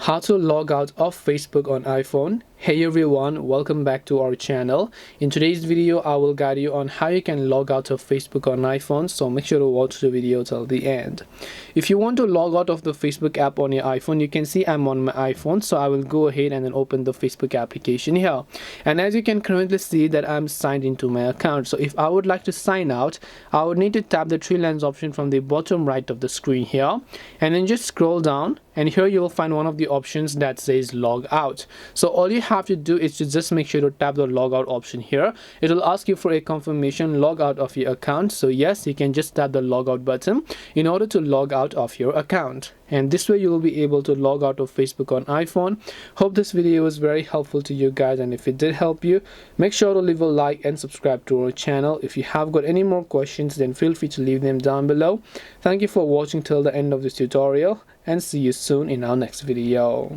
How to log out of Facebook on iPhone. Hey everyone, welcome back to our channel. In today's video I will guide you on how you can log out of Facebook on iPhone, so make sure to watch the video till the end. If you want to log out of the Facebook app on your iPhone, you can see I'm on my iPhone, so I will go ahead and then open the Facebook application here. And as you can currently see that I'm signed into my account. So if I would like to sign out, I would need to tap the three lines option from the bottom right of the screen here, and then just scroll down, and here you will find one of the options that says log out. So all you have to do is to just make sure to tap the logout option here. It will ask you for a confirmation log out of your account. So yes, you can just tap the logout button in order to log out of your account, and this way you will be able to log out of Facebook on iPhone. Hope this video was very helpful to you guys, and if it did help you, make sure to leave a like and subscribe to our channel. If you have got any more questions, then feel free to leave them down below. Thank you for watching till the end of this tutorial, and see you soon in our next video.